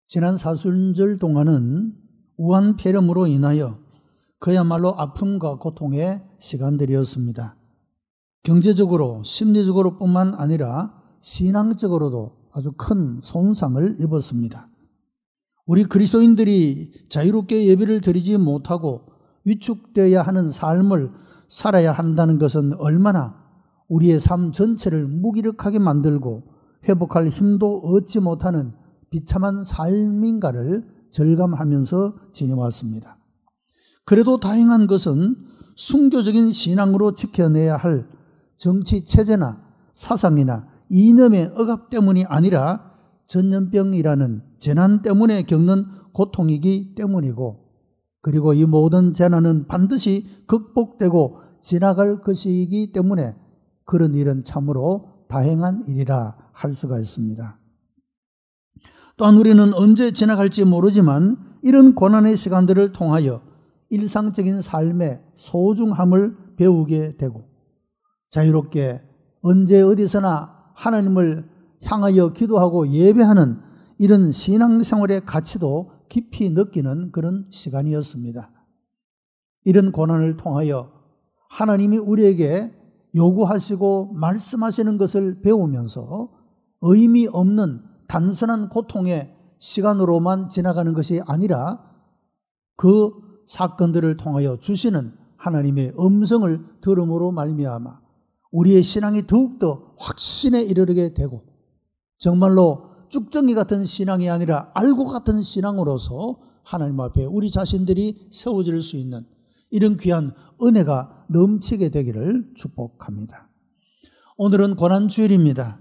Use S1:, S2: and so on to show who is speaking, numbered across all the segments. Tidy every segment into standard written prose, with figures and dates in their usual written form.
S1: 지난 사순절 동안은 우한 폐렴으로 인하여 그야말로 아픔과 고통의 시간들이었습니다. 경제적으로, 심리적으로 뿐만 아니라 신앙적으로도 아주 큰 손상을 입었습니다. 우리 그리스도인들이 자유롭게 예배를 드리지 못하고 위축되어야 하는 삶을 살아야 한다는 것은 얼마나 우리의 삶 전체를 무기력하게 만들고 회복할 힘도 얻지 못하는 비참한 삶인가를 절감하면서 지내왔습니다. 그래도 다행한 것은 순교적인 신앙으로 지켜내야 할 정치 체제나 사상이나 이념의 억압 때문이 아니라 전염병이라는 재난 때문에 겪는 고통이기 때문이고, 그리고 이 모든 재난은 반드시 극복되고 지나갈 것이기 때문에 그런 일은 참으로 다행한 일이라 할 수가 있습니다. 또한 우리는 언제 지나갈지 모르지만 이런 고난의 시간들을 통하여 일상적인 삶의 소중함을 배우게 되고 자유롭게 언제 어디서나 하나님을 향하여 기도하고 예배하는 이런 신앙생활의 가치도 깊이 느끼는 그런 시간이었습니다. 이런 고난을 통하여 하나님이 우리에게 요구하시고 말씀하시는 것을 배우면서 의미 없는 단순한 고통의 시간으로만 지나가는 것이 아니라 그 사건들을 통하여 주시는 하나님의 음성을 들음으로 말미암아 우리의 신앙이 더욱더 확신에 이르게 되고 정말로 쭉정이 같은 신앙이 아니라 알고 같은 신앙으로서 하나님 앞에 우리 자신들이 세워질 수 있는 이런 귀한 은혜가 넘치게 되기를 축복합니다. 오늘은 고난주일입니다.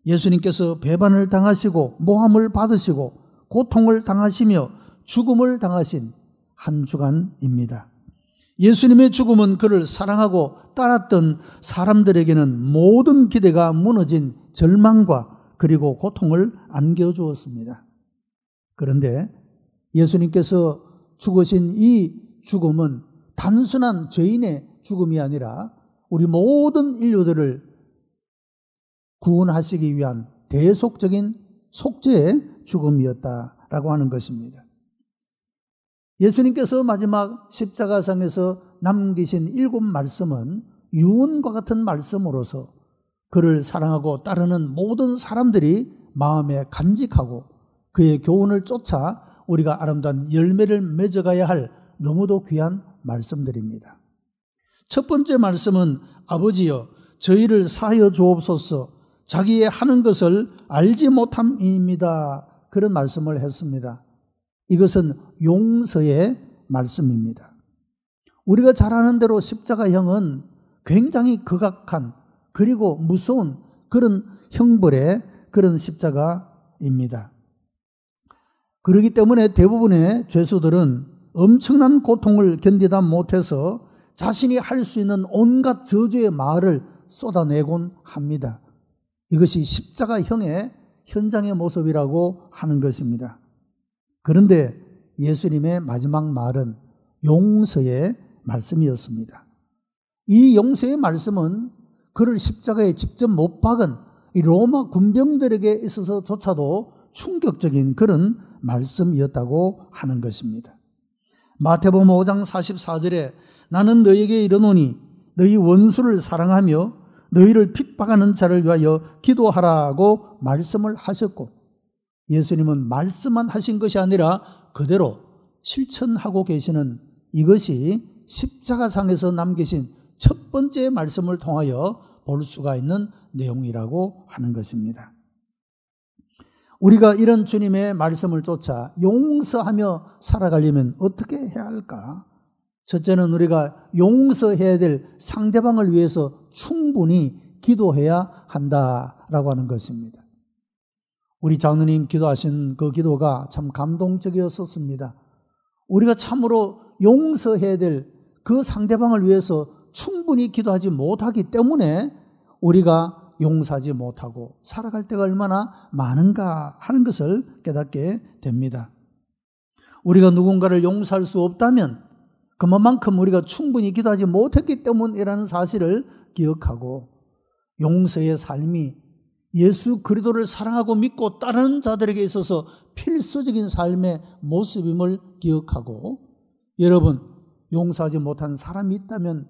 S1: 예수님께서 배반을 당하시고 모함을 받으시고 고통을 당하시며 죽음을 당하신 한 주간입니다. 예수님의 죽음은 그를 사랑하고 따랐던 사람들에게는 모든 기대가 무너진 절망과 그리고 고통을 안겨주었습니다. 그런데 예수님께서 죽으신 이 죽음은 단순한 죄인의 죽음이 아니라 우리 모든 인류들을 구원하시기 위한 대속적인 속죄의 죽음이었다라고 하는 것입니다. 예수님께서 마지막 십자가상에서 남기신 7 말씀은 유언과 같은 말씀으로서 그를 사랑하고 따르는 모든 사람들이 마음에 간직하고 그의 교훈을 쫓아 우리가 아름다운 열매를 맺어가야 할 너무도 귀한 말씀들입니다. 첫 번째 말씀은 아버지여 저희를 사하여 주옵소서 자기의 하는 것을 알지 못함입니다. 그런 말씀을 했습니다. 이것은 용서의 말씀입니다. 우리가 잘 아는 대로 십자가형은 굉장히 극악한 그리고 무서운 그런 형벌의 그런 십자가입니다. 그렇기 때문에 대부분의 죄수들은 엄청난 고통을 견디다 못해서 자신이 할 수 있는 온갖 저주의 말을 쏟아내곤 합니다. 이것이 십자가형의 현장의 모습이라고 하는 것입니다. 그런데 예수님의 마지막 말은 용서의 말씀이었습니다. 이 용서의 말씀은 그를 십자가에 직접 못 박은 이 로마 군병들에게 있어서조차도 충격적인 그런 말씀이었다고 하는 것입니다. 마태복음 5장 44절에 나는 너희에게 이르노니 너희 원수를 사랑하며 너희를 핍박하는 자를 위하여 기도하라고 말씀을 하셨고 예수님은 말씀만 하신 것이 아니라 그대로 실천하고 계시는 이것이 십자가상에서 남기신 첫 번째 말씀을 통하여 볼 수가 있는 내용이라고 하는 것입니다. 우리가 이런 주님의 말씀을 쫓아 용서하며 살아가려면 어떻게 해야 할까? 첫째는 우리가 용서해야 될 상대방을 위해서 충분히 기도해야 한다라고 하는 것입니다. 우리 장로님 기도하신 그 기도가 참 감동적이었었습니다. 우리가 참으로 용서해야 될 그 상대방을 위해서 충분히 기도하지 못하기 때문에 우리가 용서하지 못하고 살아갈 때가 얼마나 많은가 하는 것을 깨닫게 됩니다. 우리가 누군가를 용서할 수 없다면 그만큼 우리가 충분히 기도하지 못했기 때문이라는 사실을 기억하고 용서의 삶이 예수 그리스도를 사랑하고 믿고 따르는 자들에게 있어서 필수적인 삶의 모습임을 기억하고, 여러분, 용서하지 못한 사람이 있다면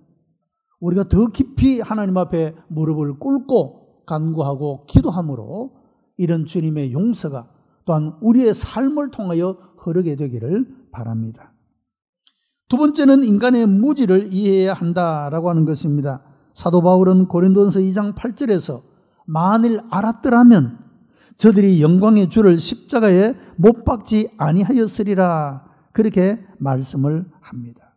S1: 우리가 더 깊이 하나님 앞에 무릎을 꿇고 간구하고 기도함으로 이런 주님의 용서가 또한 우리의 삶을 통하여 흐르게 되기를 바랍니다. 두 번째는 인간의 무지를 이해해야 한다라고 하는 것입니다. 사도 바울은 고린도전서 2장 8절에서 만일 알았더라면 저들이 영광의 주를 십자가에 못 박지 아니하였으리라, 그렇게 말씀을 합니다.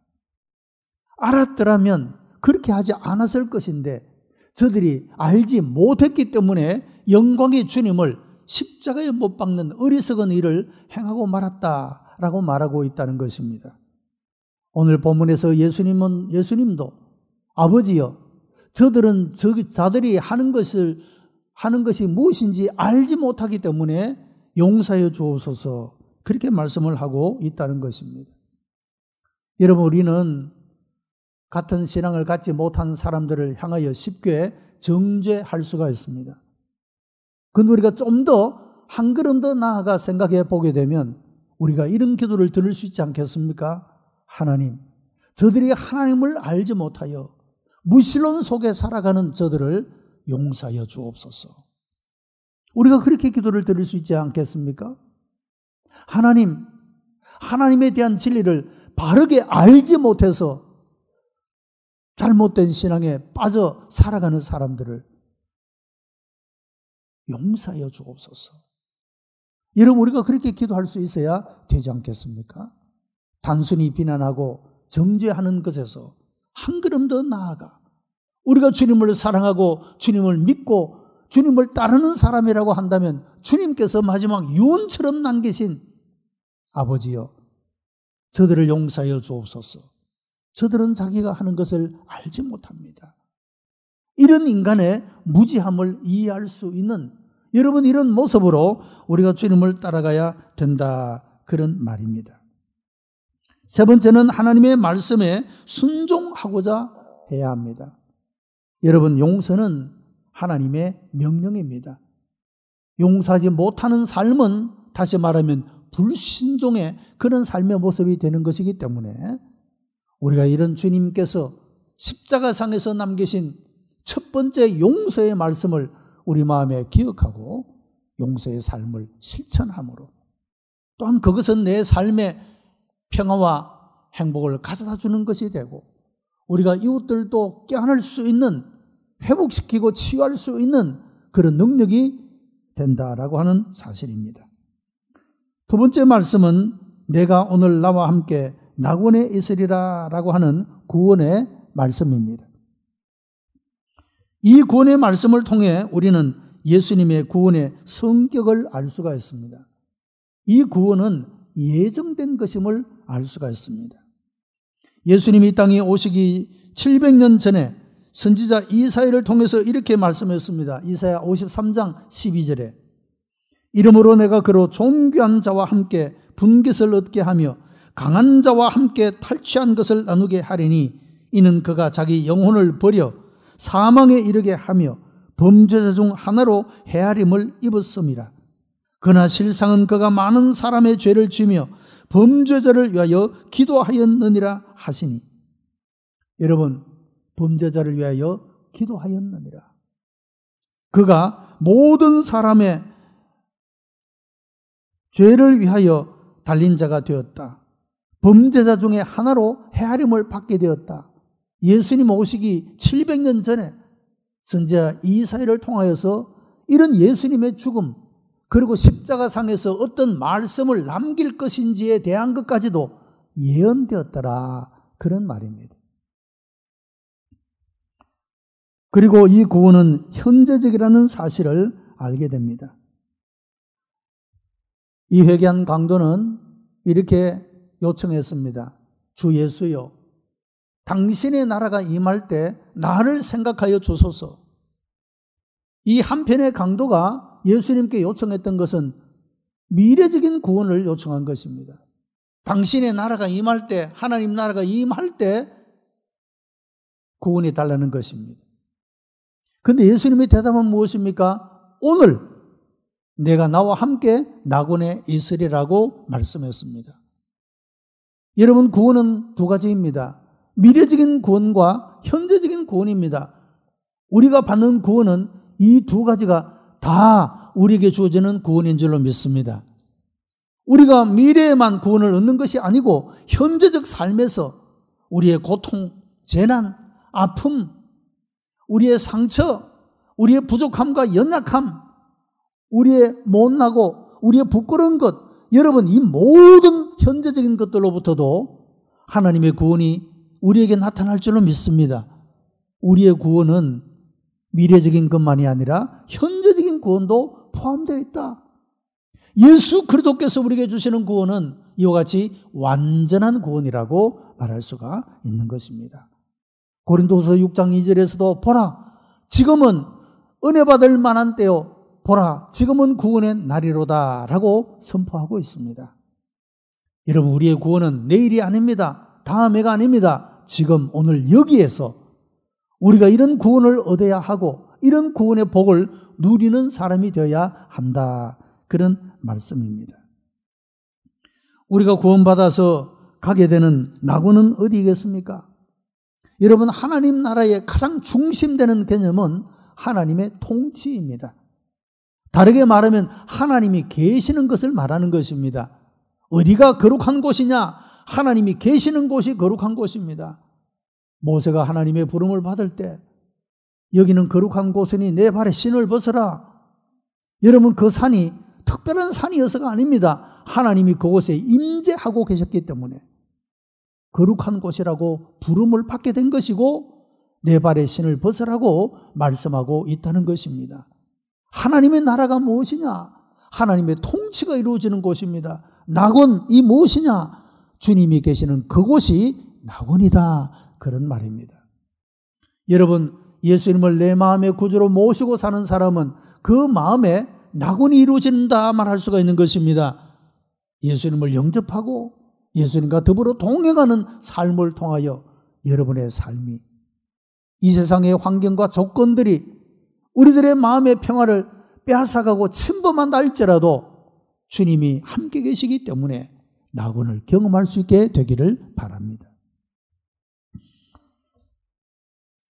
S1: 알았더라면 그렇게 하지 않았을 것인데 저들이 알지 못했기 때문에 영광의 주님을 십자가에 못 박는 어리석은 일을 행하고 말았다라고 말하고 있다는 것입니다. 오늘 본문에서 예수님도 아버지여, 저들은 자들이 하는 것이 무엇인지 알지 못하기 때문에 용서해 주옵소서, 그렇게 말씀을 하고 있다는 것입니다. 여러분, 우리는 같은 신앙을 갖지 못한 사람들을 향하여 쉽게 정죄할 수가 있습니다. 근데 우리가 좀 더 한 걸음 더 나아가 생각해 보게 되면 우리가 이런 기도를 들을 수 있지 않겠습니까? 하나님, 저들이 하나님을 알지 못하여 무신론 속에 살아가는 저들을 용서하여 주옵소서. 우리가 그렇게 기도를 드릴 수 있지 않겠습니까? 하나님, 하나님에 대한 진리를 바르게 알지 못해서 잘못된 신앙에 빠져 살아가는 사람들을 용서하여 주옵소서. 여러분, 우리가 그렇게 기도할 수 있어야 되지 않겠습니까? 단순히 비난하고 정죄하는 것에서 한 걸음 더 나아가 우리가 주님을 사랑하고 주님을 믿고 주님을 따르는 사람이라고 한다면 주님께서 마지막 유언처럼 남기신 아버지여, 저들을 용서하여 주옵소서. 저들은 자기가 하는 것을 알지 못합니다. 이런 인간의 무지함을 이해할 수 있는, 여러분, 이런 모습으로 우리가 주님을 따라가야 된다, 그런 말입니다. 세 번째는 하나님의 말씀에 순종하고자 해야 합니다. 여러분, 용서는 하나님의 명령입니다. 용서하지 못하는 삶은 다시 말하면 불신종의 그런 삶의 모습이 되는 것이기 때문에 우리가 이런 주님께서 십자가상에서 남기신 첫 번째 용서의 말씀을 우리 마음에 기억하고 용서의 삶을 실천함으로, 또한 그것은 내 삶의 평화와 행복을 가져다 주는 것이 되고 우리가 이웃들도 껴안을 수 있는, 회복시키고 치유할 수 있는 그런 능력이 된다라고 하는 사실입니다. 두 번째 말씀은 내가 오늘 나와 함께 낙원에 있으리라 라고 하는 구원의 말씀입니다. 이 구원의 말씀을 통해 우리는 예수님의 구원의 성격을 알 수가 있습니다. 이 구원은 예정된 것임을 알 수가 있습니다. 예수님이 이 땅에 오시기 700년 전에 선지자 이사야를 통해서 이렇게 말씀했습니다. 이사야 53장 12절에 이러므로 내가 그로 존귀한 자와 함께 분깃을 얻게 하며 강한 자와 함께 탈취한 것을 나누게 하리니 이는 그가 자기 영혼을 버려 사망에 이르게 하며 범죄자 중 하나로 헤아림을 입었음이라. 그러나 실상은 그가 많은 사람의 죄를 지며 범죄자를 위하여 기도하였느니라 하시니. 여러분, 범죄자를 위하여 기도하였느니라. 그가 모든 사람의 죄를 위하여 달린 자가 되었다. 범죄자 중에 하나로 헤아림을 받게 되었다. 예수님 오시기 700년 전에 선지자 이사야를 통하여서 이런 예수님의 죽음, 그리고 십자가상에서 어떤 말씀을 남길 것인지에 대한 것까지도 예언되었더라, 그런 말입니다. 그리고 이 구원은 현재적이라는 사실을 알게 됩니다. 이 회개한 강도는 이렇게 요청했습니다. 주 예수여, 당신의 나라가 임할 때 나를 생각하여 주소서. 이 한편의 강도가 예수님께 요청했던 것은 미래적인 구원을 요청한 것입니다. 당신의 나라가 임할 때, 하나님 나라가 임할 때 구원이 달라는 것입니다. 그런데 예수님의 대답은 무엇입니까? 오늘 내가 나와 함께 낙원에 있으리라고 말씀했습니다. 여러분, 구원은 두 가지입니다. 미래적인 구원과 현재적인 구원입니다. 우리가 받는 구원은 이 두 가지가 다 우리에게 주어지는 구원인 줄로 믿습니다. 우리가 미래에만 구원을 얻는 것이 아니고 현재적 삶에서 우리의 고통, 재난, 아픔, 우리의 상처, 우리의 부족함과 연약함, 우리의 못나고 우리의 부끄러운 것, 여러분, 이 모든 현재적인 것들로부터도 하나님의 구원이 우리에게 나타날 줄로 믿습니다. 우리의 구원은 미래적인 것만이 아니라 현재적인 구원도 포함되어 있다. 예수 그리스도께서 우리에게 주시는 구원은 이와 같이 완전한 구원이라고 말할 수가 있는 것입니다. 고린도후서 6장 2절에서도 보라, 지금은 은혜 받을 만한 때요, 보라, 지금은 구원의 날이로다 라고 선포하고 있습니다. 여러분, 우리의 구원은 내일이 아닙니다. 다음해가 아닙니다. 지금 오늘 여기에서 우리가 이런 구원을 얻어야 하고 이런 구원의 복을 누리는 사람이 되어야 한다, 그런 말씀입니다. 우리가 구원받아서 가게 되는 낙원은 어디겠습니까? 여러분, 하나님 나라의 가장 중심되는 개념은 하나님의 통치입니다. 다르게 말하면 하나님이 계시는 것을 말하는 것입니다. 어디가 거룩한 곳이냐? 하나님이 계시는 곳이 거룩한 곳입니다. 모세가 하나님의 부름을 받을 때 여기는 거룩한 곳이니 내 발에 신을 벗어라. 여러분, 그 산이 특별한 산이어서가 아닙니다. 하나님이 그곳에 임재하고 계셨기 때문에 거룩한 곳이라고 부름을 받게 된 것이고 내 발에 신을 벗으라고 말씀하고 있다는 것입니다. 하나님의 나라가 무엇이냐? 하나님의 통치가 이루어지는 곳입니다. 낙원이 무엇이냐? 주님이 계시는 그곳이 낙원이다, 그런 말입니다. 여러분, 예수님을 내 마음의 구주로 모시고 사는 사람은 그 마음에 낙원이 이루어진다 말할 수가 있는 것입니다. 예수님을 영접하고 예수님과 더불어 동행하는 삶을 통하여 여러분의 삶이, 이 세상의 환경과 조건들이 우리들의 마음의 평화를 빼앗아가고 침범한다 할지라도 주님이 함께 계시기 때문에 낙원을 경험할 수 있게 되기를 바랍니다.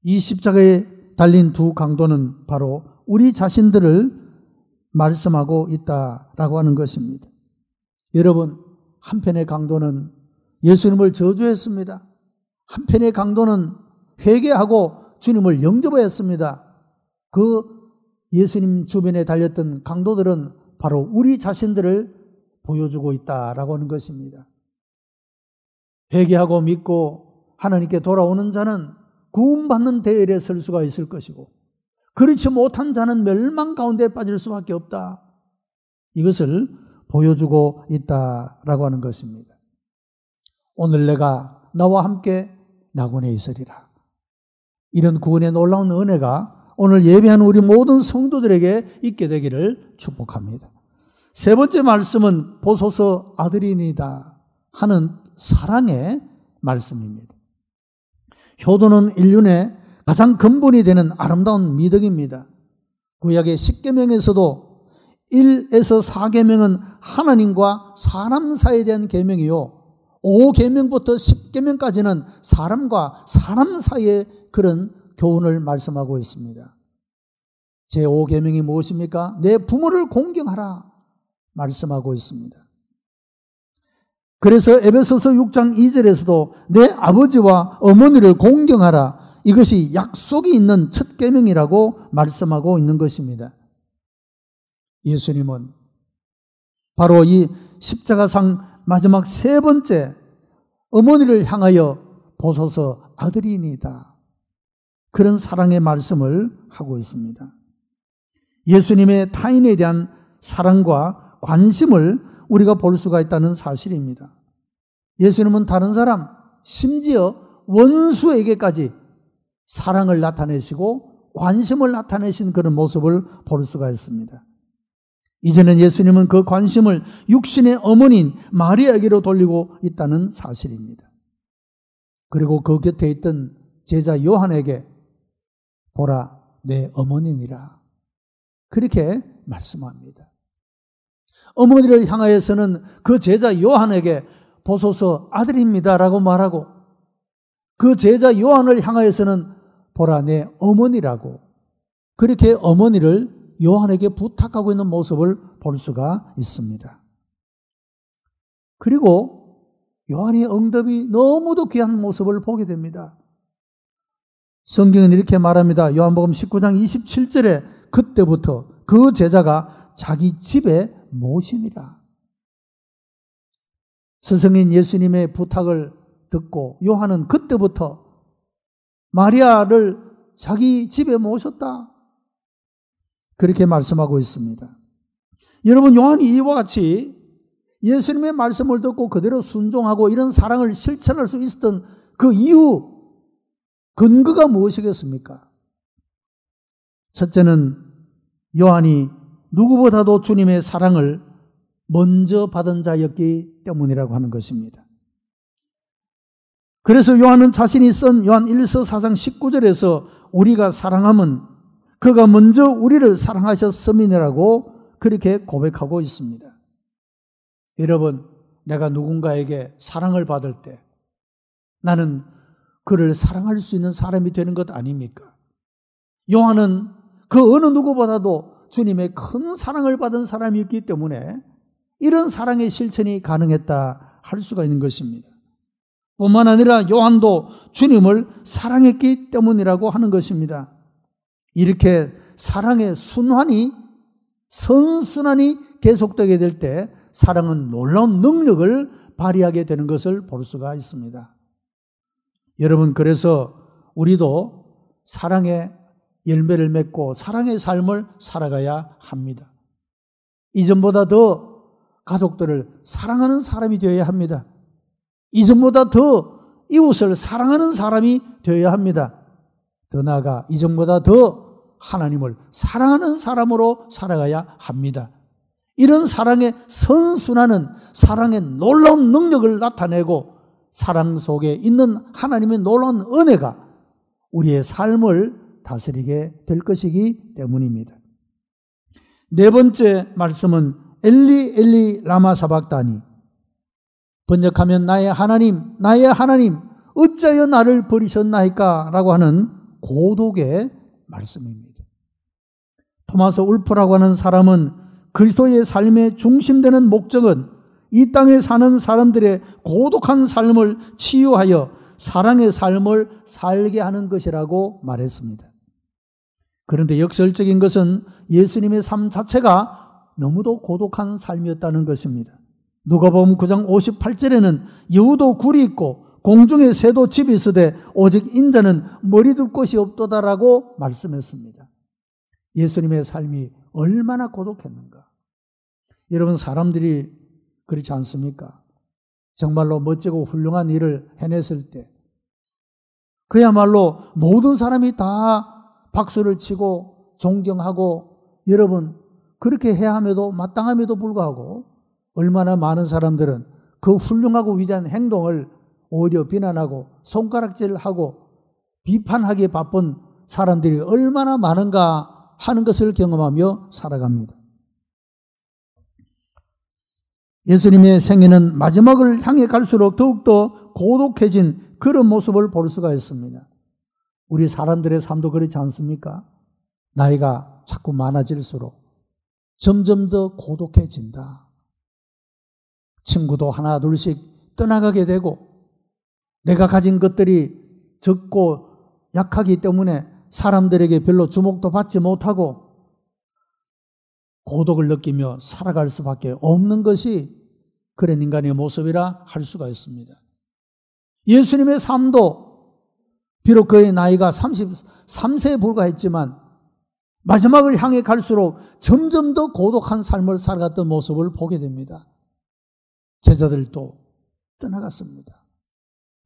S1: 이 십자가에 달린 두 강도는 바로 우리 자신들을 말씀하고 있다라고 하는 것입니다. 여러분, 한편의 강도는 예수님을 저주했습니다. 한편의 강도는 회개하고 주님을 영접했습니다. 그 예수님 주변에 달렸던 강도들은 바로 우리 자신들을 보여주고 있다라고 하는 것입니다. 회개하고 믿고 하나님께 돌아오는 자는 구원받는 대열에 설 수가 있을 것이고, 그렇지 못한 자는 멸망 가운데 빠질 수밖에 없다, 이것을 보여주고 있다라고 하는 것입니다. 오늘 내가 나와 함께 낙원에 있으리라. 이런 구원의 놀라운 은혜가 오늘 예배하는 우리 모든 성도들에게 있게 되기를 축복합니다. 세 번째 말씀은 보소서 아들이니다 하는 사랑의 말씀입니다. 효도는 인륜의 가장 근본이 되는 아름다운 미덕입니다. 구약의 10계명에서도 1에서 4계명은 하나님과 사람 사이에 대한 계명이요, 5계명부터 10계명까지는 사람과 사람 사이의 그런 교훈을 말씀하고 있습니다. 제5계명이 무엇입니까? 내 부모를 공경하라 말씀하고 있습니다. 그래서 에베소서 6장 2절에서도 내 아버지와 어머니를 공경하라, 이것이 약속이 있는 첫 계명이라고 말씀하고 있는 것입니다. 예수님은 바로 이 십자가상 마지막 세 번째 어머니를 향하여 보소서 아들이니이다, 그런 사랑의 말씀을 하고 있습니다. 예수님의 타인에 대한 사랑과 관심을 우리가 볼 수가 있다는 사실입니다. 예수님은 다른 사람, 심지어 원수에게까지 사랑을 나타내시고 관심을 나타내신 그런 모습을 볼 수가 있습니다. 이제는 예수님은 그 관심을 육신의 어머니인 마리아에게로 돌리고 있다는 사실입니다. 그리고 그 곁에 있던 제자 요한에게 보라 내 어머니니라, 그렇게 말씀합니다. 어머니를 향하여서는 그 제자 요한에게 보소서 아들입니다라고 말하고, 그 제자 요한을 향하여서는 보라 내 어머니라고, 그렇게 어머니를 요한에게 부탁하고 있는 모습을 볼 수가 있습니다. 그리고 요한의 응답이 너무도 귀한 모습을 보게 됩니다. 성경은 이렇게 말합니다. 요한복음 19장 27절에 그때부터 그 제자가 자기 집에 모시니라. 스승인 예수님의 부탁을 듣고 요한은 그때부터 마리아를 자기 집에 모셨다. 그렇게 말씀하고 있습니다. 여러분, 요한이 이와 같이 예수님의 말씀을 듣고 그대로 순종하고 이런 사랑을 실천할 수 있었던 그 이유, 근거가 무엇이겠습니까? 첫째는 요한이 누구보다도 주님의 사랑을 먼저 받은 자였기 때문이라고 하는 것입니다. 그래서 요한은 자신이 쓴 요한 1서 4장 19절에서 우리가 사랑함은 그가 먼저 우리를 사랑하셨음이라고 그렇게 고백하고 있습니다. 여러분, 내가 누군가에게 사랑을 받을 때 나는 그를 사랑할 수 있는 사람이 되는 것 아닙니까? 요한은 그 어느 누구보다도 주님의 큰 사랑을 받은 사람이었기 때문에 이런 사랑의 실천이 가능했다 할 수가 있는 것입니다. 뿐만 아니라 요한도 주님을 사랑했기 때문이라고 하는 것입니다. 이렇게 사랑의 순환이, 선순환이 계속되게 될 때 사랑은 놀라운 능력을 발휘하게 되는 것을 볼 수가 있습니다. 여러분, 그래서 우리도 사랑의 열매를 맺고 사랑의 삶을 살아가야 합니다. 이전보다 더 가족들을 사랑하는 사람이 되어야 합니다. 이전보다 더 이웃을 사랑하는 사람이 되어야 합니다. 더 나아가 이전보다 더 하나님을 사랑하는 사람으로 살아가야 합니다. 이런 사랑의 선순환은 사랑의 놀라운 능력을 나타내고 사랑 속에 있는 하나님의 놀라운 은혜가 우리의 삶을 다스리게 될 것이기 때문입니다. 네 번째 말씀은 엘리 엘리 라마 사박다니, 번역하면 나의 하나님 어찌하여 나를 버리셨나이까 라고 하는 고독의 말씀입니다. 토마스 울프라고 하는 사람은 그리스도의 삶의 중심되는 목적은 이 땅에 사는 사람들의 고독한 삶을 치유하여 사랑의 삶을 살게 하는 것이라고 말했습니다. 그런데 역설적인 것은 예수님의 삶 자체가 너무도 고독한 삶이었다는 것입니다. 누가복음 9장 58절에는 여우도 굴이 있고 공중에 새도 집이 있으되 오직 인자는 머리 둘 곳이 없도다라고 말씀했습니다. 예수님의 삶이 얼마나 고독했는가. 여러분, 사람들이 그렇지 않습니까? 정말로 멋지고 훌륭한 일을 해냈을 때 그야말로 모든 사람이 다 박수를 치고 존경하고, 여러분, 그렇게 해야 함에도 마땅함에도 불구하고 얼마나 많은 사람들은 그 훌륭하고 위대한 행동을 오히려 비난하고 손가락질하고 비판하기에 바쁜 사람들이 얼마나 많은가 하는 것을 경험하며 살아갑니다. 예수님의 생애는 마지막을 향해 갈수록 더욱더 고독해진 그런 모습을 볼 수가 있습니다. 우리 사람들의 삶도 그렇지 않습니까? 나이가 자꾸 많아질수록 점점 더 고독해진다. 친구도 하나 둘씩 떠나가게 되고, 내가 가진 것들이 적고 약하기 때문에 사람들에게 별로 주목도 받지 못하고 고독을 느끼며 살아갈 수밖에 없는 것이 그런 인간의 모습이라 할 수가 있습니다. 예수님의 삶도 비록 그의 나이가 33세에 불과했지만 마지막을 향해 갈수록 점점 더 고독한 삶을 살아갔던 모습을 보게 됩니다. 제자들도 떠나갔습니다.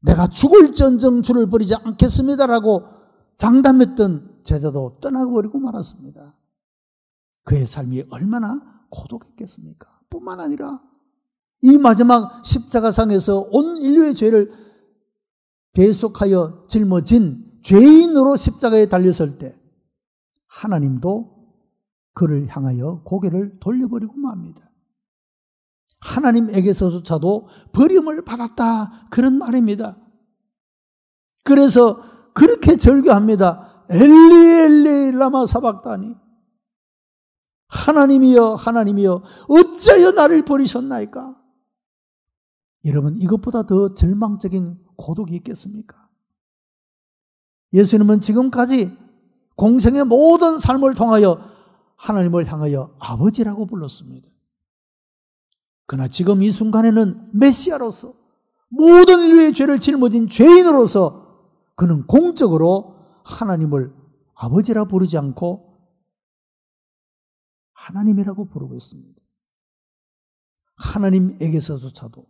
S1: 내가 죽을지언정 주를 버리지 않겠습니다라고 장담했던 제자도 떠나버리고 말았습니다. 그의 삶이 얼마나 고독했겠습니까? 뿐만 아니라 이 마지막 십자가상에서 온 인류의 죄를 배속하여 짊어진 죄인으로 십자가에 달렸을 때 하나님도 그를 향하여 고개를 돌려버리고 맙니다. 하나님에게서조차도 버림을 받았다, 그런 말입니다. 그래서 그렇게 절규합니다. 엘리 엘리 라마 사박다니, 하나님이여 하나님이여 어찌하여 나를 버리셨나이까. 여러분, 이것보다 더 절망적인 고독이 있겠습니까? 예수님은 지금까지 공생의 모든 삶을 통하여 하나님을 향하여 아버지라고 불렀습니다. 그러나 지금 이 순간에는 메시아로서, 모든 인류의 죄를 짊어진 죄인으로서 그는 공적으로 하나님을 아버지라 부르지 않고 하나님이라고 부르고 있습니다. 하나님에게서조차도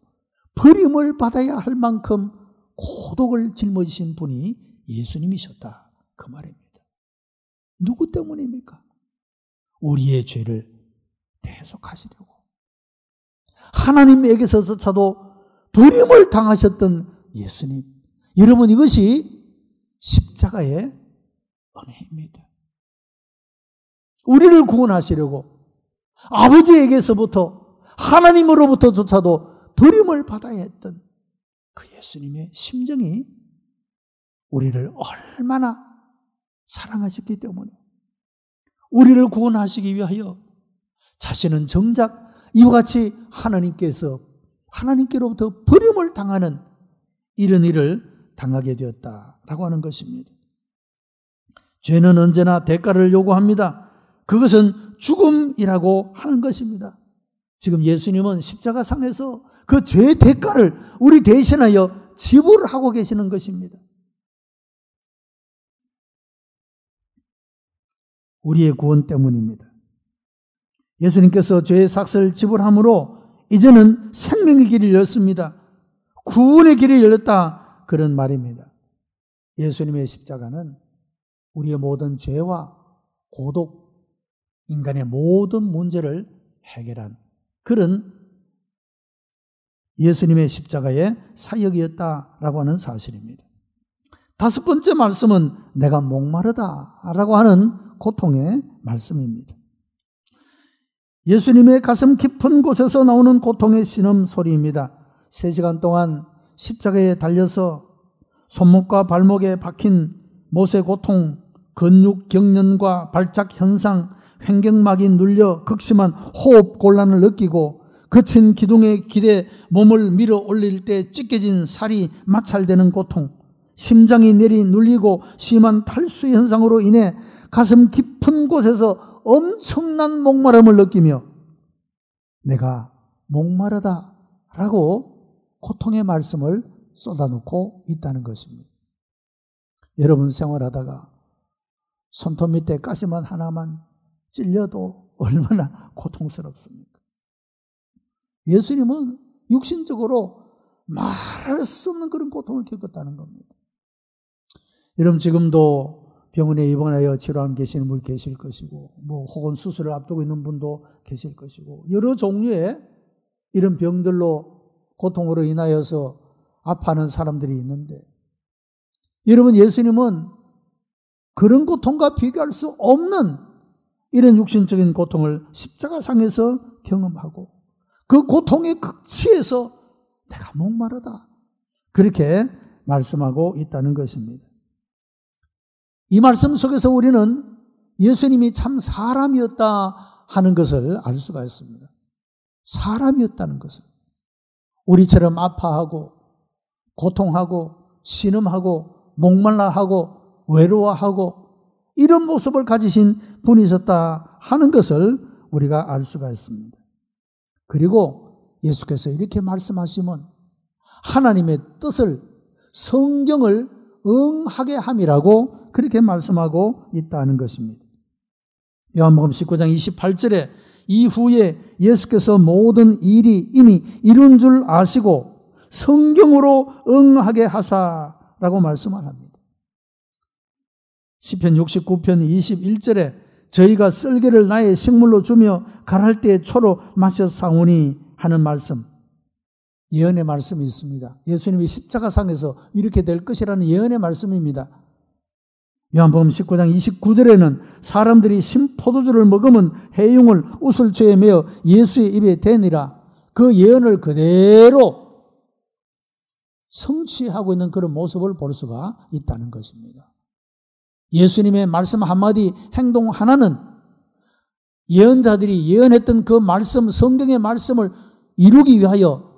S1: 버림을 받아야 할 만큼 고독을 짊어지신 분이 예수님이셨다, 그 말입니다. 누구 때문입니까? 우리의 죄를 대속하시려고 하나님에게서조차도 버림을 당하셨던 예수님. 여러분, 이것이 십자가의 은혜입니다. 우리를 구원하시려고 아버지에게서부터, 하나님으로부터조차도 버림을 받아야 했던 그 예수님의 심정이 우리를 얼마나 사랑하셨기 때문에 우리를 구원하시기 위하여 자신은 정작 이와 같이 하나님께로부터 버림을 당하는 이런 일을 당하게 되었다라고 하는 것입니다. 죄는 언제나 대가를 요구합니다. 그것은 죽음이라고 하는 것입니다. 지금 예수님은 십자가상에서 그 죄의 대가를 우리 대신하여 지불하고 계시는 것입니다. 우리의 구원 때문입니다. 예수님께서 죄의 삭을 지불함으로 이제는 생명의 길이 열렸습니다. 구원의 길이 열렸다, 그런 말입니다. 예수님의 십자가는 우리의 모든 죄와 고독, 인간의 모든 문제를 해결한 그런 예수님의 십자가의 사역이었다라고 하는 사실입니다. 다섯 번째 말씀은 내가 목마르다라고 하는 고통의 말씀입니다. 예수님의 가슴 깊은 곳에서 나오는 고통의 신음 소리입니다. 3시간 동안 십자가에 달려서 손목과 발목에 박힌 못의 고통, 근육 경련과 발작 현상, 횡격막이 눌려 극심한 호흡 곤란을 느끼고 거친 기둥에 기대 몸을 밀어 올릴 때 찢겨진 살이 마찰되는 고통, 심장이 내리 눌리고 심한 탈수 현상으로 인해 가슴 깊은 곳에서 엄청난 목마름을 느끼며 내가 목마르다라고 고통의 말씀을 쏟아놓고 있다는 것입니다. 여러분, 생활하다가 손톱 밑에 가시만 하나만 찔려도 얼마나 고통스럽습니까? 예수님은 육신적으로 말할 수 없는 그런 고통을 겪었다는 겁니다. 여러분, 지금도 병원에 입원하여 치료하고 계시는 분 계실 것이고, 혹은 수술을 앞두고 있는 분도 계실 것이고, 여러 종류의 이런 병들로 고통으로 인하여서 아파하는 사람들이 있는데, 여러분, 예수님은 그런 고통과 비교할 수 없는 이런 육신적인 고통을 십자가상에서 경험하고 그 고통의 극치에서 내가 목마르다, 그렇게 말씀하고 있다는 것입니다. 이 말씀 속에서 우리는 예수님이 참 사람이었다 하는 것을 알 수가 있습니다. 사람이었다는 것을. 우리처럼 아파하고 고통하고 신음하고 목말라하고 외로워하고 이런 모습을 가지신 분이셨다 하는 것을 우리가 알 수가 있습니다. 그리고 예수께서 이렇게 말씀하시면 하나님의 뜻을, 성경을 응하게 함이라고 그렇게 말씀하고 있다는 것입니다. 요한복음 19장 28절에 이후에 예수께서 모든 일이 이미 이룬 줄 아시고 성경으로 응하게 하사라고 말씀을 합니다. 시편 69편 21절에 저희가 썰개를 나의 식물로 주며 갈할 때의 초로 마셨사오니 하는 말씀, 예언의 말씀이 있습니다. 예수님이 십자가상에서 이렇게 될 것이라는 예언의 말씀입니다. 요한복음 19장 29절에는 사람들이 신포도주를 먹으면 해흉을 우슬초에 매어 예수의 입에 대니라. 그 예언을 그대로 성취하고 있는 그런 모습을 볼 수가 있다는 것입니다. 예수님의 말씀 한마디, 행동 하나는 예언자들이 예언했던 그 말씀, 성경의 말씀을 이루기 위하여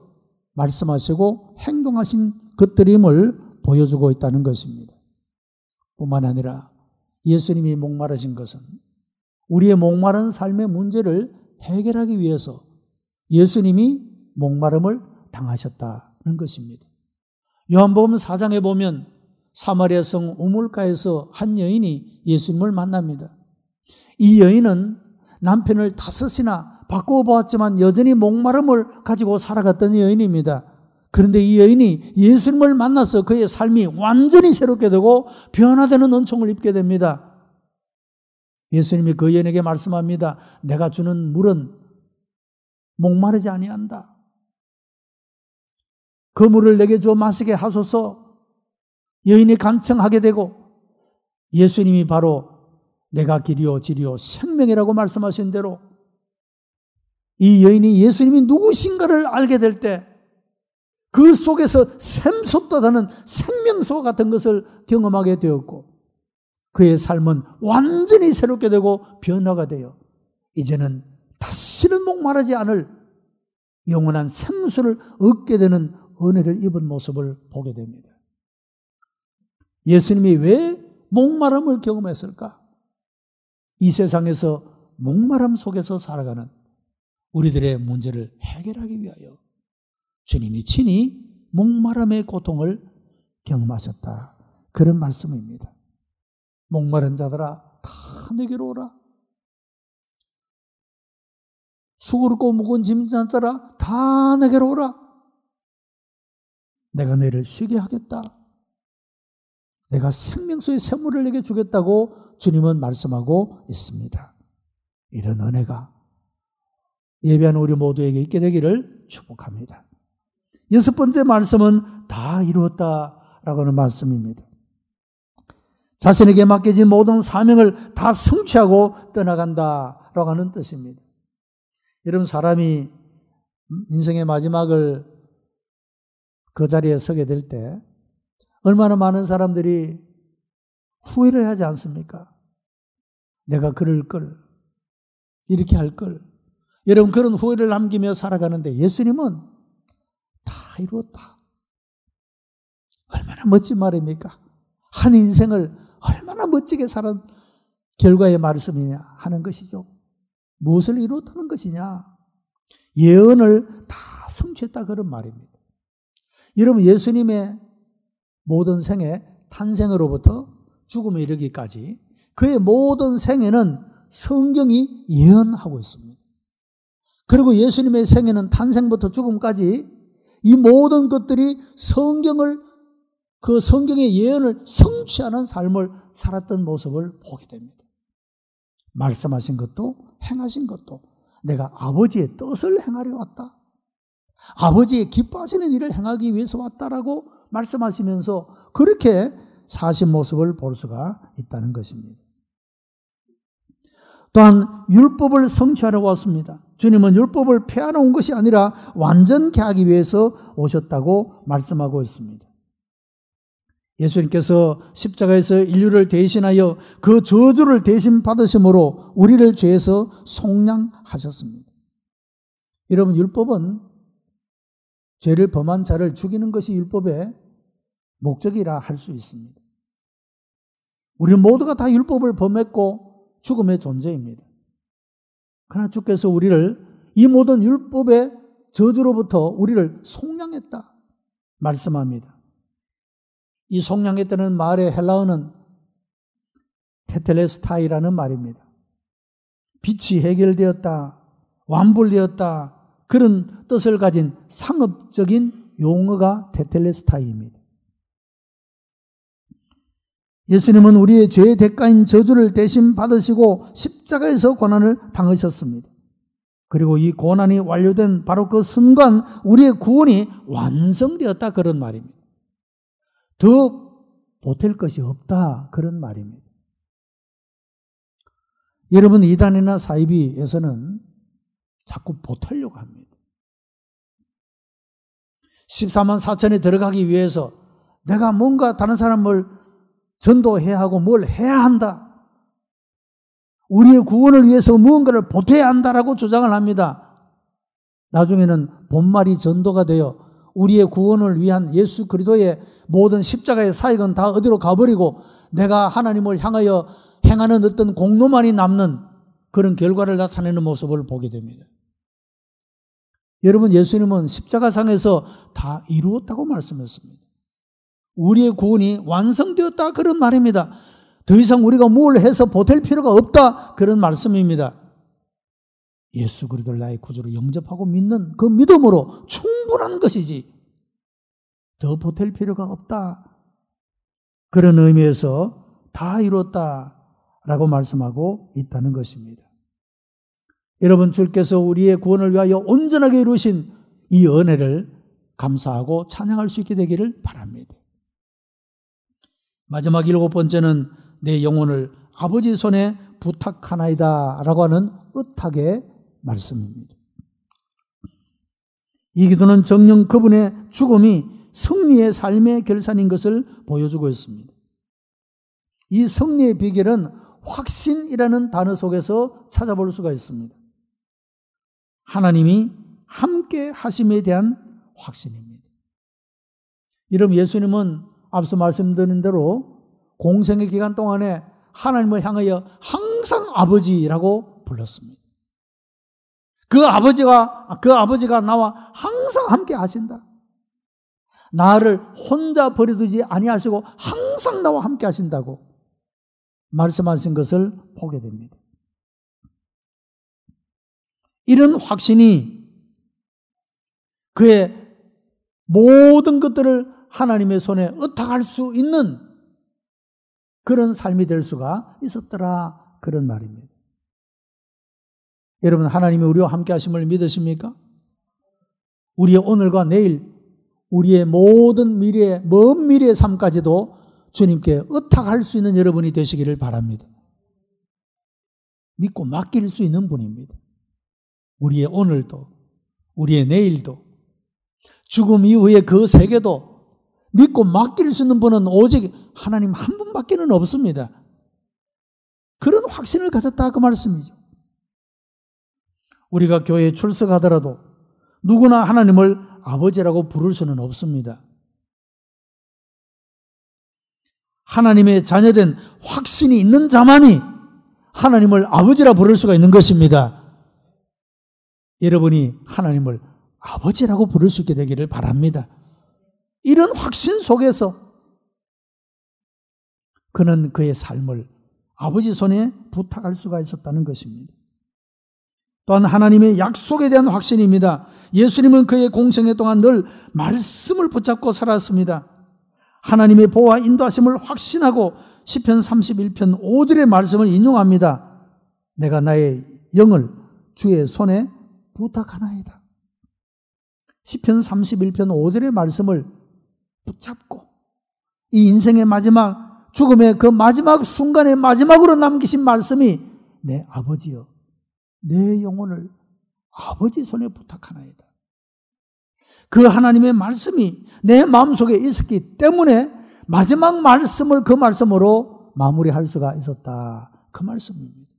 S1: 말씀하시고 행동하신 것들임을 보여주고 있다는 것입니다. 뿐만 아니라 예수님이 목마르신 것은 우리의 목마른 삶의 문제를 해결하기 위해서 예수님이 목마름을 당하셨다는 것입니다. 요한복음 4장에 보면 사마리아 성 우물가에서 한 여인이 예수님을 만납니다. 이 여인은 남편을 5이나 바꿔보았지만 여전히 목마름을 가지고 살아갔던 여인입니다. 그런데 이 여인이 예수님을 만나서 그의 삶이 완전히 새롭게 되고 변화되는 은총을 입게 됩니다. 예수님이 그 여인에게 말씀합니다. 내가 주는 물은 목마르지 아니한다. 그 물을 내게 주어 마시게 하소서. 여인이 간청하게 되고 예수님이 바로 내가 길이요 진리요 생명이라고 말씀하신 대로 이 여인이 예수님이 누구신가를 알게 될 때 그 속에서 샘솟다는 생명수와 같은 것을 경험하게 되었고 그의 삶은 완전히 새롭게 되고 변화가 되어 이제는 다시는 목마르지 않을 영원한 생수를 얻게 되는 은혜를 입은 모습을 보게 됩니다. 예수님이 왜 목마름을 경험했을까? 이 세상에서 목마름 속에서 살아가는 우리들의 문제를 해결하기 위하여 주님이 친히 목마름의 고통을 경험하셨다. 그런 말씀입니다. 목마른 자들아 다 내게로 오라. 수고롭고 무거운 짐진 자들아 다 내게로 오라. 내가 너희를 쉬게 하겠다. 내가 생명수의 샘물을 내게 주겠다고 주님은 말씀하고 있습니다. 이런 은혜가 예배하는 우리 모두에게 있게 되기를 축복합니다. 6번째 말씀은 다 이루었다라고 하는 말씀입니다. 자신에게 맡겨진 모든 사명을 다 성취하고 떠나간다라고 하는 뜻입니다. 여러분 사람이 인생의 마지막을 그 자리에 서게 될 때 얼마나 많은 사람들이 후회를 하지 않습니까? 내가 그럴 걸, 이렇게 할 걸. 여러분 그런 후회를 남기며 살아가는데 예수님은 다 이루었다. 얼마나 멋진 말입니까? 한 인생을 얼마나 멋지게 살은 결과의 말씀이냐 하는 것이죠. 무엇을 이루었다는 것이냐? 예언을 다 성취했다 그런 말입니다. 여러분 예수님의 모든 생애 탄생으로부터 죽음에 이르기까지 그의 모든 생애는 성경이 예언하고 있습니다. 그리고 예수님의 생애는 탄생부터 죽음까지 이 모든 것들이 그 성경의 예언을 성취하는 삶을 살았던 모습을 보게 됩니다. 말씀하신 것도 행하신 것도 내가 아버지의 뜻을 행하려 왔다. 아버지의 기뻐하시는 일을 행하기 위해서 왔다라고 말씀하시면서 그렇게 사신 모습을 볼 수가 있다는 것입니다. 또한 율법을 성취하러 왔습니다. 주님은 율법을 폐하러 온 것이 아니라 완전케 하기 위해서 오셨다고 말씀하고 있습니다. 예수님께서 십자가에서 인류를 대신하여 그 저주를 대신 받으심으로 우리를 죄에서 속량하셨습니다. 여러분 율법은 죄를 범한 자를 죽이는 것이 율법의 목적이라 할 수 있습니다. 우리 모두가 다 율법을 범했고 죽음의 존재입니다. 그러나 주께서 우리를 이 모든 율법의 저주로부터 우리를 속량했다 말씀합니다. 이 속량했다는 말의 헬라어는 테텔레스타이라는 말입니다. 빛이 해결되었다, 완불되었다 그런 뜻을 가진 상업적인 용어가 테텔레스타이입니다. 예수님은 우리의 죄의 대가인 저주를 대신 받으시고 십자가에서 고난을 당하셨습니다. 그리고 이 고난이 완료된 바로 그 순간 우리의 구원이 완성되었다 그런 말입니다. 더 보탤 것이 없다 그런 말입니다. 여러분, 이단이나 사이비에서는 자꾸 보태려고 합니다. 14만 4천에 들어가기 위해서 내가 뭔가 다른 사람을 전도해야 하고 뭘 해야 한다. 우리의 구원을 위해서 무언가를 보태야 한다라고 주장을 합니다. 나중에는 본말이 전도가 되어 우리의 구원을 위한 예수 그리스도의 모든 십자가의 사역은 다 어디로 가버리고 내가 하나님을 향하여 행하는 어떤 공로만이 남는 그런 결과를 나타내는 모습을 보게 됩니다. 여러분, 예수님은 십자가상에서 다 이루었다고 말씀했습니다. 우리의 구원이 완성되었다 그런 말입니다. 더 이상 우리가 뭘 해서 보탤 필요가 없다 그런 말씀입니다. 예수 그리스도를 나의 구주로 영접하고 믿는 그 믿음으로 충분한 것이지 더 보탤 필요가 없다. 그런 의미에서 다 이뤘다라고 말씀하고 있다는 것입니다. 여러분, 주께서 우리의 구원을 위하여 온전하게 이루신 이 은혜를 감사하고 찬양할 수 있게 되기를 바랍니다. 마지막 7번째는 내 영혼을 아버지 손에 부탁하나이다 라고 하는 의탁의 말씀입니다. 이 기도는 정녕 그분의 죽음이 승리의 삶의 결산인 것을 보여주고 있습니다. 이 승리의 비결은 확신이라는 단어 속에서 찾아볼 수가 있습니다. 하나님이 함께 하심에 대한 확신입니다. 여러분, 예수님은 앞서 말씀드린 대로 공생의 기간 동안에 하나님을 향하여 항상 아버지라고 불렀습니다. 그 아버지가 나와 항상 함께 하신다. 나를 혼자 버려두지 아니하시고 항상 나와 함께 하신다고 말씀하신 것을 보게 됩니다. 이런 확신이 그의 모든 것들을 하나님의 손에 의탁할 수 있는 그런 삶이 될 수가 있었더라 그런 말입니다. 여러분, 하나님이 우리와 함께 하심을 믿으십니까? 우리의 오늘과 내일, 우리의 모든 미래, 먼 미래의 삶까지도 주님께 의탁할 수 있는 여러분이 되시기를 바랍니다. 믿고 맡길 수 있는 분입니다. 우리의 오늘도, 우리의 내일도, 죽음 이후의 그 세계도 믿고 맡길 수 있는 분은 오직 하나님 한 분밖에는 없습니다. 그런 확신을 가졌다 그 말씀이죠. 우리가 교회에 출석하더라도 누구나 하나님을 아버지라고 부를 수는 없습니다. 하나님의 자녀된 확신이 있는 자만이 하나님을 아버지라 부를 수가 있는 것입니다. 여러분이 하나님을 아버지라고 부를 수 있게 되기를 바랍니다. 이런 확신 속에서 그는 그의 삶을 아버지 손에 부탁할 수가 있었다는 것입니다. 또한 하나님의 약속에 대한 확신입니다. 예수님은 그의 공생애 동안 늘 말씀을 붙잡고 살았습니다. 하나님의 보호와 인도하심을 확신하고 시편 31편 5절의 말씀을 인용합니다. 내가 나의 영을 주의 손에 부탁하나이다. 시편 31편 5절의 말씀을 붙잡고 이 인생의 마지막 죽음의 그 마지막 순간에 마지막으로 남기신 말씀이 내 아버지여 내 영혼을 아버지 손에 부탁하나이다. 그 하나님의 말씀이 내 마음속에 있었기 때문에 마지막 말씀을 그 말씀으로 마무리할 수가 있었다. 그 말씀입니다.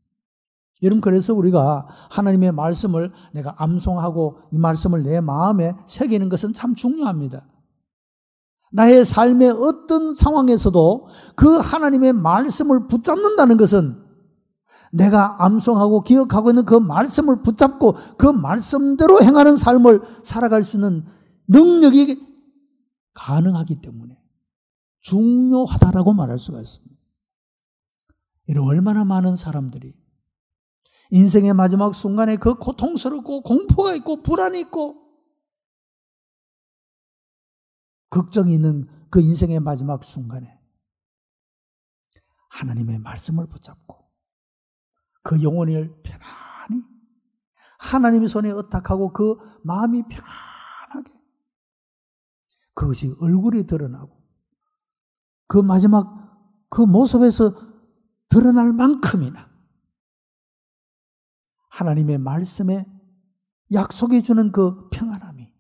S1: 여러분, 그래서 우리가 하나님의 말씀을 내가 암송하고 이 말씀을 내 마음에 새기는 것은 참 중요합니다. 나의 삶의 어떤 상황에서도 그 하나님의 말씀을 붙잡는다는 것은 내가 암송하고 기억하고 있는 그 말씀을 붙잡고 그 말씀대로 행하는 삶을 살아갈 수 있는 능력이 가능하기 때문에 중요하다라고 말할 수가 있습니다. 이런 얼마나 많은 사람들이 인생의 마지막 순간에 그 고통스럽고 공포가 있고 불안이 있고 걱정이 있는 그 인생의 마지막 순간에 하나님의 말씀을 붙잡고 그 영혼을 편안히 하나님의 손에 의탁하고 그 마음이 편안하게 그것이 얼굴에 드러나고 그 마지막 그 모습에서 드러날 만큼이나 하나님의 말씀에 약속해 주는 그 평안함이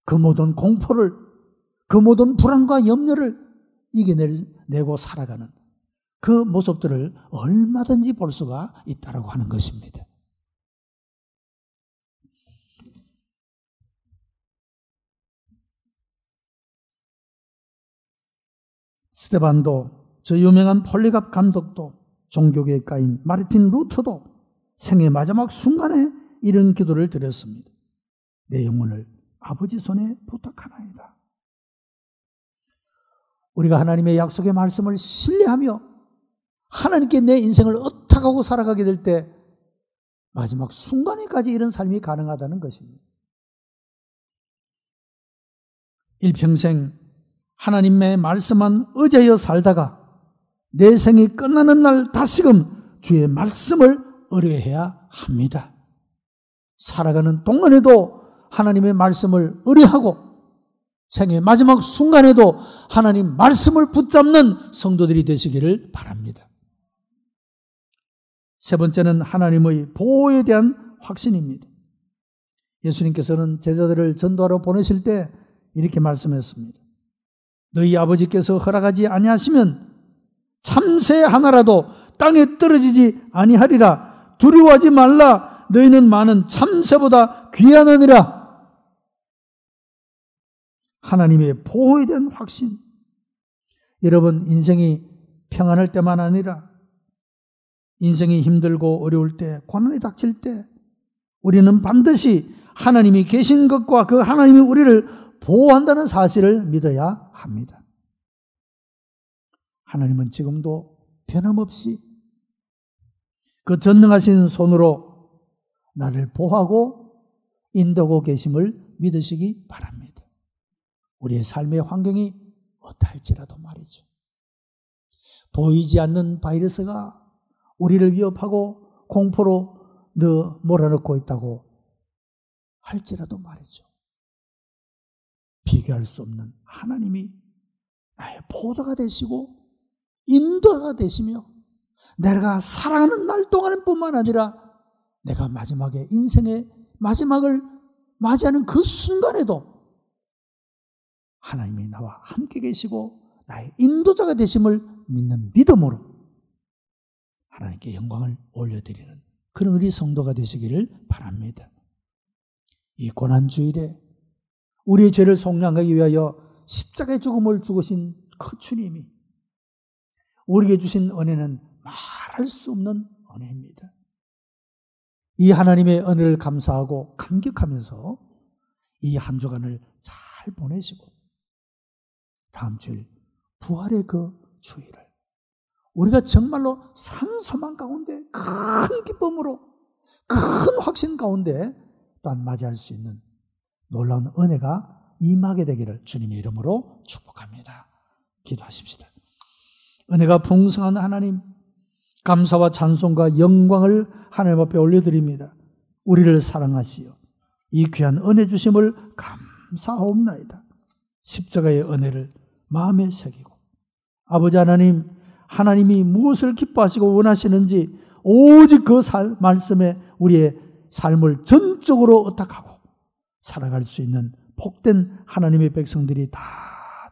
S1: 그 모든 공포를, 그 모든 불안과 염려를 이겨내고 살아가는 그 모습들을 얼마든지 볼 수가 있다고 하는 것입니다. 스테반도, 저 유명한 폴리갑 감독도, 종교개혁가인 마르틴 루터도 생의 마지막 순간에 이런 기도를 드렸습니다. 내 영혼을 아버지 손에 부탁하나이다. 우리가 하나님의 약속의 말씀을 신뢰하며 하나님께 내 인생을 의탁하고 살아가게 될 때 마지막 순간에까지 이런 삶이 가능하다는 것입니다. 일평생 하나님의 말씀만 의지하여 살다가 내 생이 끝나는 날 다시금 주의 말씀을 의뢰해야 합니다. 살아가는 동안에도 하나님의 말씀을 의뢰하고 생의 마지막 순간에도 하나님 말씀을 붙잡는 성도들이 되시기를 바랍니다. 세 번째는 하나님의 보호에 대한 확신입니다. 예수님께서는 제자들을 전도하러 보내실 때 이렇게 말씀했습니다. 너희 아버지께서 허락하지 아니하시면 참새 하나라도 땅에 떨어지지 아니하리라. 두려워하지 말라. 너희는 많은 참새보다 귀하느니라. 하나님의 보호에 대한 확신. 여러분, 인생이 평안할 때만 아니라 인생이 힘들고 어려울 때, 고난이 닥칠 때 우리는 반드시 하나님이 계신 것과 그 하나님이 우리를 보호한다는 사실을 믿어야 합니다. 하나님은 지금도 변함없이 그 전능하신 손으로 나를 보호하고 인도하고 계심을 믿으시기 바랍니다. 우리의 삶의 환경이 어떠할지라도 말이죠. 보이지 않는 바이러스가 우리를 위협하고 공포로 몰아넣고 있다고 할지라도 말이죠. 비교할 수 없는 하나님이 나의 보호자가 되시고 인도가 되시며 내가 살아가는 날 동안 뿐만 아니라 내가 마지막에 인생의 마지막을 맞이하는 그 순간에도 하나님이 나와 함께 계시고 나의 인도자가 되심을 믿는 믿음으로 하나님께 영광을 올려드리는 그런 우리 성도가 되시기를 바랍니다. 이 고난주일에 우리의 죄를 속량하기 위하여 십자가의 죽음을 죽으신 그 주님이 우리에게 주신 은혜는 말할 수 없는 은혜입니다. 이 하나님의 은혜를 감사하고 감격하면서 이 한 주간을 잘 보내시고 다음 주일 부활의 그 주일을 우리가 정말로 산소망 가운데 큰 기쁨으로 큰 확신 가운데 또한 맞이할 수 있는 놀라운 은혜가 임하게 되기를 주님의 이름으로 축복합니다. 기도하십시다. 은혜가 풍성한 하나님, 감사와 찬송과 영광을 하나님 앞에 올려드립니다. 우리를 사랑하시어 이 귀한 은혜 주심을 감사하옵나이다. 십자가의 은혜를 마음에 새기고 아버지 하나님, 하나님이 무엇을 기뻐하시고 원하시는지 오직 그 말씀에 우리의 삶을 전적으로 의탁하고 살아갈 수 있는 복된 하나님의 백성들이 다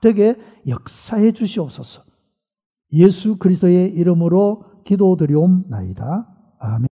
S1: 되게 역사해 주시옵소서. 예수 그리스도의 이름으로 기도드리옵나이다. 아멘.